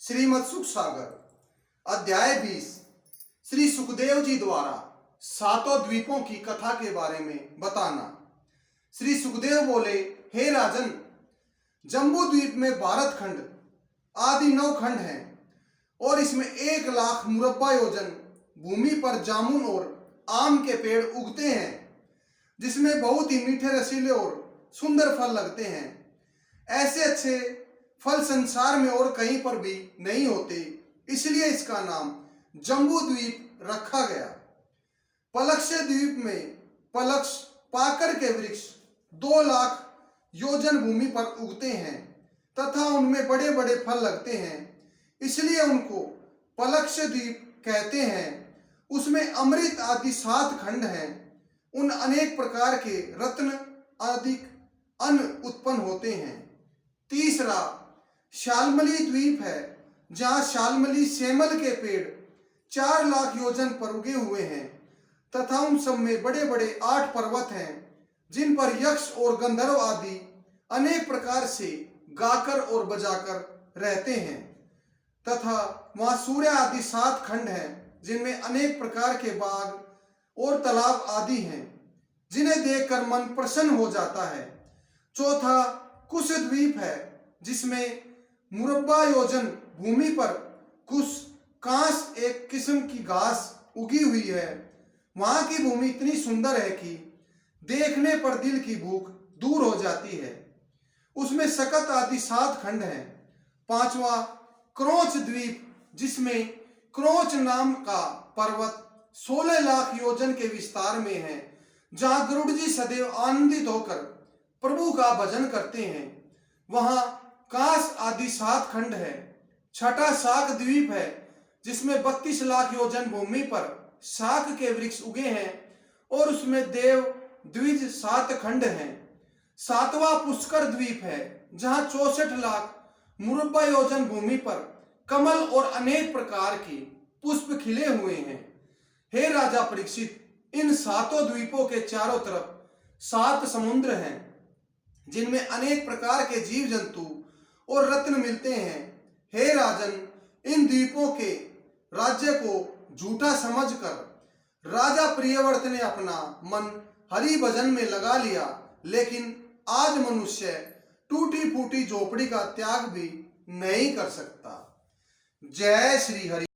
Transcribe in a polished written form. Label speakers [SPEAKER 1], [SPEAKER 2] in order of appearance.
[SPEAKER 1] श्रीमद् सुख सागर अध्याय 20 श्री सुखदेव जी द्वारा सातों द्वीपों की कथा के बारे में बताना। श्री सुखदेव बोले, हे राजन, जम्बू द्वीप में भारत खंड आदि 9 खंड हैं और इसमें 1,00,000 मुरब्बा योजन भूमि पर जामुन और आम के पेड़ उगते हैं, जिसमें बहुत ही मीठे, रसीले और सुंदर फल लगते हैं। ऐसे अच्छे फल संसार में और कहीं पर भी नहीं होते, इसलिए इसका नाम जम्बू द्वीप रखा गया। पलक्ष द्वीप में पलक्ष पाकर के वृक्ष 2,00,000 योजन भूमि पर उगते हैं तथा उनमें बड़े बड़े फल लगते हैं, इसलिए उनको पलक्ष द्वीप कहते हैं। उसमें अमृत आदि 7 खंड हैं। उन अनेक प्रकार के रत्न आदि अन्न उत्पन्न होते हैं। तीसरा शाल्मली द्वीप है, जहाँ शाल्मली सेमल के पेड़ 4,00,000 योजन पर उगे हुए हैं तथा उन सब में बड़े बड़े 8 पर्वत हैं, जिन पर यक्ष और गंधर्व आदि अनेक प्रकार से गाकर और बजाकर रहते हैं। तथा वहाँ सूर्य आदि 7 खंड हैं, जिनमें अनेक प्रकार के बाग और तालाब आदि हैं, जिन्हें देखकर मन प्रसन्न हो जाता है। चौथा कुश द्वीप है, जिसमें मुरब्बा योजन भूमि पर कुश कांस एक किस्म की घास उगी हुई है। वहाँ की भूमि इतनी सुंदर है कि देखने पर दिल की भूख दूर हो जाती है। उसमें सकत आदि 7 खंड हैं। पांचवा क्रोच द्वीप, जिसमें क्रोच नाम का पर्वत 16,00,000 योजन के विस्तार में है, जहाँ गरुड़ जी सदैव आनंदित होकर प्रभु का भजन करते हैं। वहाँ कांस आदि 7 खंड है। छठा शाक द्वीप है, जिसमें 32,00,000 योजन भूमि पर शाक के वृक्ष उगे हैं और उसमें देव द्विज 7 खंड हैं। सातवां पुष्कर द्वीप है, जहाँ 64,00,000 मुरब्बा योजन भूमि पर कमल और अनेक प्रकार के पुष्प खिले हुए हैं। हे राजा परीक्षित, इन 7 द्वीपों के चारों तरफ 7 समुद्र हैं, जिनमें अनेक प्रकार के जीव जंतु और रत्न मिलते हैं। हे राजन, इन द्वीपों के राज्य को झूठा समझकर राजा प्रियव्रत ने अपना मन हरि भजन में लगा लिया, लेकिन आज मनुष्य टूटी फूटी झोपड़ी का त्याग भी नहीं कर सकता। जय श्री हरि।